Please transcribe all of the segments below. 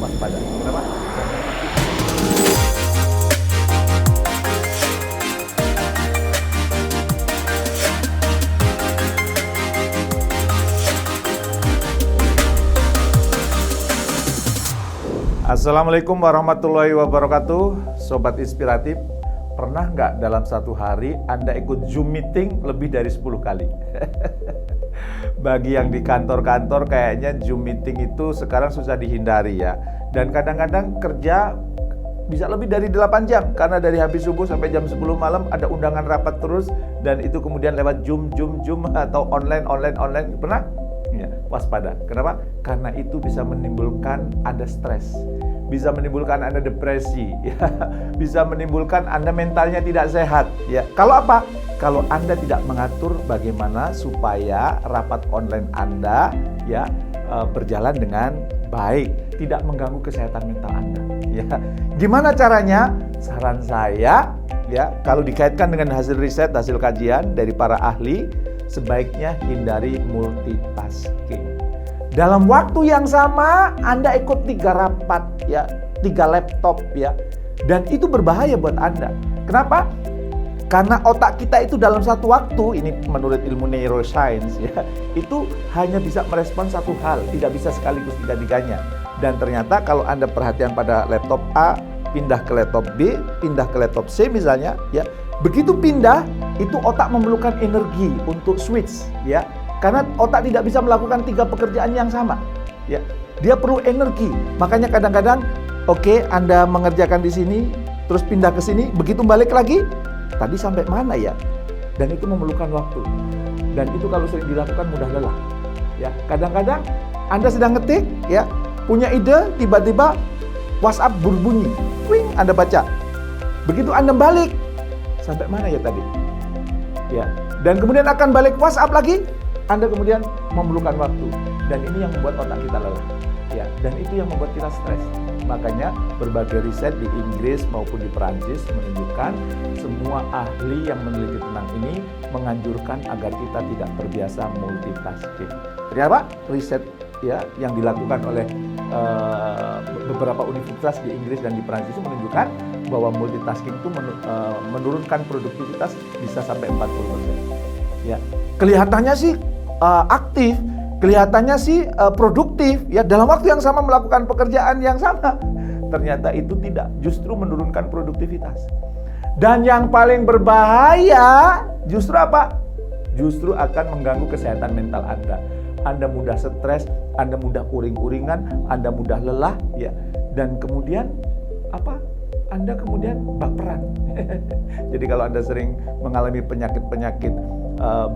waspada. Kenapa? Assalamualaikum warahmatullahi wabarakatuh. Sobat Inspiratif, pernah nggak dalam satu hari Anda ikut Zoom meeting lebih dari 10 kali? Bagi yang di kantor-kantor kayaknya Zoom meeting itu sekarang susah dihindari ya. Dan kadang-kadang kerja bisa lebih dari 8 jam karena dari habis subuh sampai jam 10 malam ada undangan rapat terus, dan itu kemudian lewat Zoom atau online. Pernah? Ya, waspada. Kenapa? Karena itu bisa menimbulkan Anda stres, bisa menimbulkan Anda depresi, ya, bisa menimbulkan Anda mentalnya tidak sehat. Ya, kalau apa? Kalau Anda tidak mengatur bagaimana supaya rapat online Anda ya berjalan dengan baik, tidak mengganggu kesehatan mental Anda. Ya, gimana caranya? Saran saya, ya, kalau dikaitkan dengan hasil riset, hasil kajian dari para ahli, sebaiknya hindari multitasking. Dalam waktu yang sama Anda ikut 3 rapat ya, 3 laptop ya. Dan itu berbahaya buat Anda. Kenapa? Karena otak kita itu dalam satu waktu, ini menurut ilmu neuroscience ya, itu hanya bisa merespon satu hal, tidak bisa sekaligus tiga-tiganya. Dan ternyata kalau Anda perhatian pada laptop A, pindah ke laptop B, pindah ke laptop C misalnya ya, begitu pindah, itu otak memerlukan energi untuk switch ya. Karena otak tidak bisa melakukan 3 pekerjaan yang sama ya. Dia perlu energi. Makanya kadang-kadang oke, Anda mengerjakan di sini, terus pindah ke sini, begitu balik lagi, tadi sampai mana ya? Dan itu memerlukan waktu. Dan itu kalau sering dilakukan mudah lelah. Ya, kadang-kadang Anda sedang ngetik ya, punya ide, tiba-tiba WhatsApp berbunyi. Wing, Anda baca. Begitu Anda balik, sampai mana ya tadi? Ya, dan kemudian akan balik WhatsApp lagi, Anda kemudian memerlukan waktu. Dan ini yang membuat otak kita lelah. Ya, dan itu yang membuat kita stres. Makanya berbagai riset di Inggris maupun di Perancis menunjukkan semua ahli yang meneliti tentang ini menganjurkan agar kita tidak terbiasa multitasking. Ternyata riset ya yang dilakukan oleh beberapa universitas di Inggris dan di Perancis itu menunjukkan bahwa multitasking itu menurunkan produktivitas bisa sampai 40%. Ya, kelihatannya sih aktif, kelihatannya sih produktif ya, dalam waktu yang sama melakukan pekerjaan yang sama. Ternyata itu tidak, justru menurunkan produktivitas. Dan yang paling berbahaya justru apa? Justru akan mengganggu kesehatan mental Anda. Anda mudah stres, Anda mudah uring-uringan, Anda mudah lelah ya. Dan kemudian apa? Anda kemudian baperan. Jadi kalau Anda sering mengalami penyakit-penyakit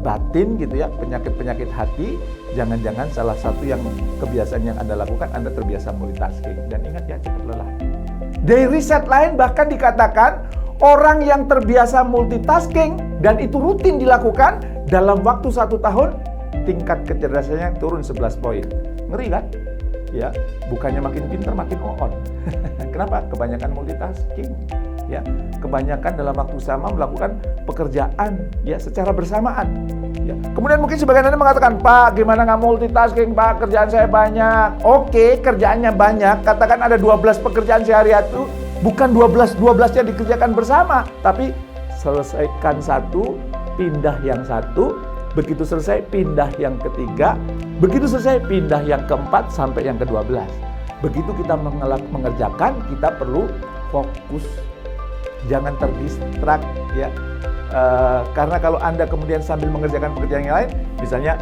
batin gitu ya, penyakit-penyakit hati, jangan-jangan salah satu yang kebiasaan yang Anda lakukan, Anda terbiasa multitasking. Dan ingat ya, cepat lelah. Dari riset lain bahkan dikatakan orang yang terbiasa multitasking dan itu rutin dilakukan, dalam waktu 1 tahun tingkat kecerdasannya turun 11 poin. Ngeri kan? Ya, bukannya makin pintar makin on. Kenapa? Kebanyakan multitasking. Ya, kebanyakan dalam waktu sama melakukan pekerjaan ya secara bersamaan. Ya. Kemudian mungkin sebagian Anda mengatakan, "Pak, gimana nggak multitasking, Pak? Kerjaan saya banyak." Oke, kerjaannya banyak. Katakan ada 12 pekerjaan sehari itu, bukan 12-12-nya dikerjakan bersama, tapi selesaikan satu, pindah yang satu, begitu selesai pindah yang ketiga, begitu selesai pindah yang keempat sampai yang ke-12. Begitu kita mengerjakan, kita perlu fokus. Jangan terdistrak ya. Karena kalau Anda kemudian sambil mengerjakan pekerjaan yang lain, misalnya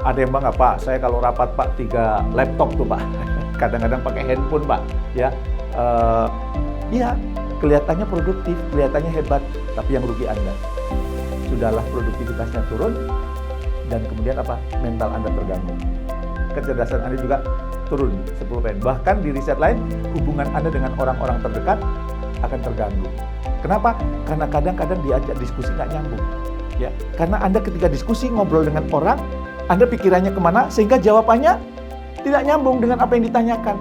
ada yang bang, Pak, saya kalau rapat Pak 3 laptop tuh Pak. Kadang-kadang pakai handphone Pak ya. Iya, kelihatannya produktif, kelihatannya hebat, tapi yang rugi Anda. Sudahlah produktivitasnya turun, dan kemudian apa? Mental Anda terganggu. Kecerdasan Anda juga turun 10 poin. Bahkan di riset lain, hubungan Anda dengan orang-orang terdekat akan terganggu. Kenapa? Karena kadang-kadang diajak diskusi nggak nyambung. Ya, karena Anda ketika diskusi ngobrol dengan orang, Anda pikirannya kemana sehingga jawabannya tidak nyambung dengan apa yang ditanyakan.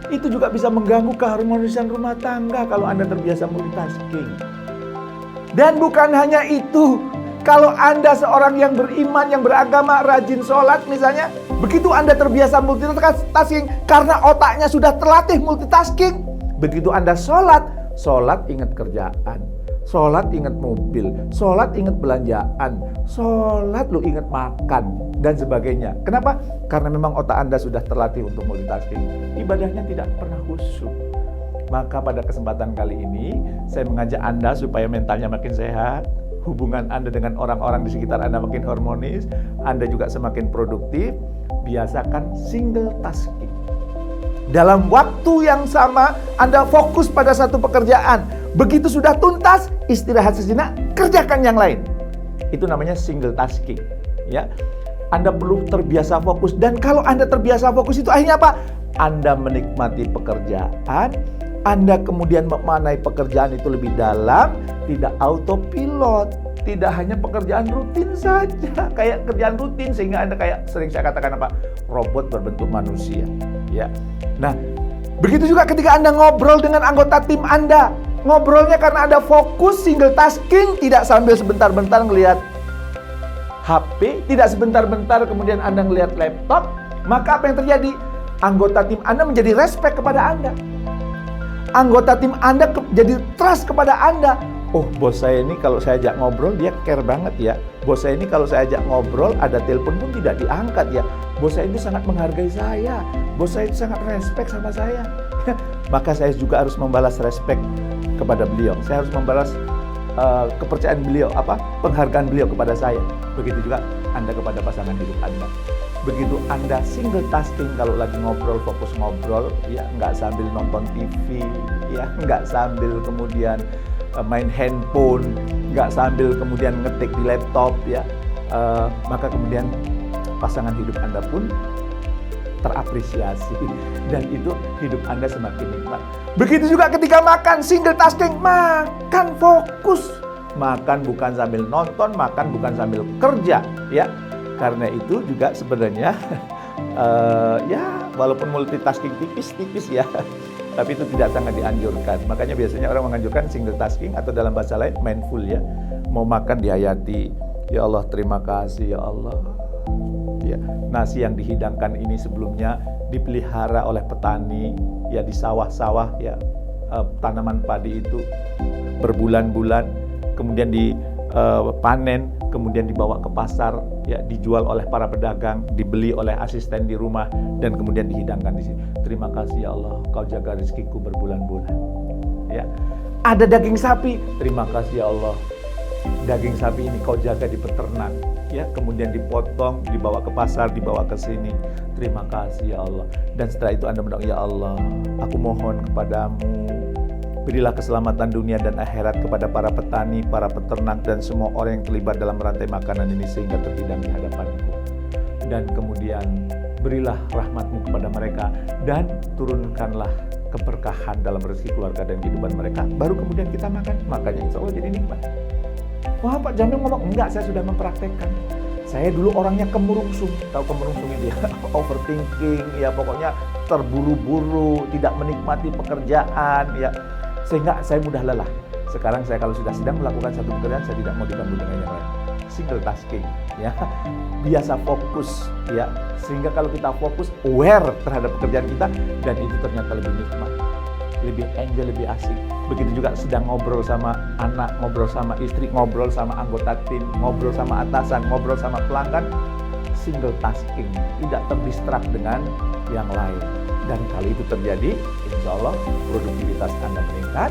Itu juga bisa mengganggu keharmonisan rumah tangga kalau Anda terbiasa multitasking. Dan bukan hanya itu, kalau Anda seorang yang beriman, yang beragama, rajin sholat misalnya, Begitu Anda terbiasa multitasking karena otaknya sudah terlatih multitasking. Begitu Anda sholat ingat kerjaan. Sholat ingat mobil, sholat ingat belanjaan, sholat lu ingat makan, dan sebagainya. Kenapa? Karena memang otak Anda sudah terlatih untuk multitasking. Ibadahnya tidak pernah khusyuk. Maka pada kesempatan kali ini, saya mengajak Anda supaya mentalnya makin sehat, hubungan Anda dengan orang-orang di sekitar Anda makin harmonis, Anda juga semakin produktif. Biasakan single tasking. Dalam waktu yang sama, Anda fokus pada satu pekerjaan. Begitu sudah tuntas, istirahat sejenak, kerjakan yang lain. Itu namanya single tasking. Ya, Anda perlu terbiasa fokus. Dan kalau Anda terbiasa fokus itu akhirnya apa? Anda menikmati pekerjaan, Anda kemudian memaknai pekerjaan itu lebih dalam, tidak autopilot. Tidak hanya pekerjaan rutin saja, kayak kerjaan rutin sehingga Anda kayak sering saya katakan apa? Robot berbentuk manusia. Ya. Nah, begitu juga ketika Anda ngobrol dengan anggota tim Anda. Ngobrolnya karena Anda fokus single tasking, tidak sambil sebentar-bentar ngelihat HP, tidak sebentar-bentar kemudian Anda ngelihat laptop, maka apa yang terjadi? Anggota tim Anda menjadi respect kepada Anda. Anggota tim Anda jadi trust kepada Anda. Oh, bos saya ini kalau saya ajak ngobrol dia care banget ya. Bos saya ini kalau saya ajak ngobrol ada telepon pun tidak diangkat ya. Bos saya itu sangat menghargai saya. Bos saya itu sangat respect sama saya. Maka saya juga harus membalas respect kepada beliau. Saya harus membalas kepercayaan beliau, penghargaan beliau kepada saya. Begitu juga Anda kepada pasangan hidup Anda. Begitu Anda single tasking kalau lagi ngobrol, fokus ngobrol, ya nggak sambil nonton TV, ya nggak sambil kemudian main handphone, nggak sambil kemudian ngetik di laptop, ya maka kemudian pasangan hidup Anda pun terapresiasi dan itu hidup Anda semakin nikmat. Begitu juga ketika makan, single tasking, makan fokus, makan bukan sambil nonton, makan bukan sambil kerja, ya. Karena itu juga sebenarnya ya walaupun multitasking tipis-tipis ya, tapi itu tidak sangat dianjurkan. Makanya biasanya orang menganjurkan single tasking atau dalam bahasa lain mindful ya. Mau makan dihayati, ya Allah terima kasih ya Allah. Ya, nasi yang dihidangkan ini sebelumnya dipelihara oleh petani ya di sawah-sawah ya, tanaman padi itu berbulan-bulan kemudian dipanen, kemudian dibawa ke pasar ya, dijual oleh para pedagang, dibeli oleh asisten di rumah dan kemudian dihidangkan di sini. Terima kasih ya Allah, Kau jaga rezekiku berbulan-bulan. Ya. Ada daging sapi, terima kasih ya Allah. Daging sapi ini Kau jaga di peternak, ya, kemudian dipotong, dibawa ke pasar, dibawa ke sini. Terima kasih ya Allah. Dan setelah itu Anda mendoa, ya Allah, aku mohon kepadamu, berilah keselamatan dunia dan akhirat kepada para petani, para peternak, dan semua orang yang terlibat dalam rantai makanan ini sehingga terhidang di hadapanku. Dan kemudian berilah rahmat-Mu kepada mereka dan turunkanlah keberkahan dalam rezeki keluarga dan kehidupan mereka. Baru kemudian kita makan, makanya insya Allah jadi nikmat. Wah, Pak Jamil ngomong, enggak, saya sudah mempraktekkan. Saya dulu orangnya kemurungsung, tahu kemurungsung itu ya, overthinking, ya pokoknya terburu-buru, tidak menikmati pekerjaan, ya sehingga saya mudah lelah. Sekarang saya kalau sudah sedang melakukan satu pekerjaan, saya tidak mau diganggu dengan yang lain. Single tasking, ya, biasa fokus, ya, sehingga kalau kita fokus, aware terhadap pekerjaan kita, dan itu ternyata lebih nikmat, lebih enjoy, lebih asik. Begitu juga sedang ngobrol sama anak, ngobrol sama istri, ngobrol sama anggota tim, ngobrol sama atasan, ngobrol sama pelanggan, single tasking, tidak terdistrak dengan yang lain. Dan kali itu terjadi, insya Allah produktivitas Anda meningkat,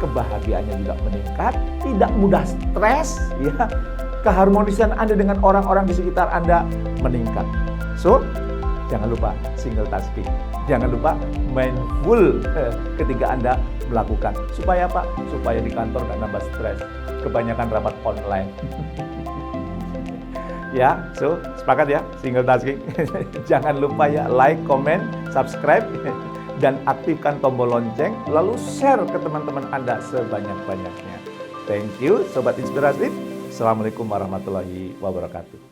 kebahagiaannya juga meningkat, tidak mudah stres, ya, keharmonisan Anda dengan orang-orang di sekitar Anda meningkat. So, jangan lupa single tasking, jangan lupa mindful ketika Anda melakukan. Supaya apa? Supaya di kantor nggak nambah stres, kebanyakan rapat online. Ya, so sepakat ya, single tasking. Jangan lupa ya, like, comment, subscribe, dan aktifkan tombol lonceng, lalu share ke teman-teman Anda sebanyak-banyaknya. Thank you, Sobat Inspiratif. Assalamualaikum warahmatullahi wabarakatuh.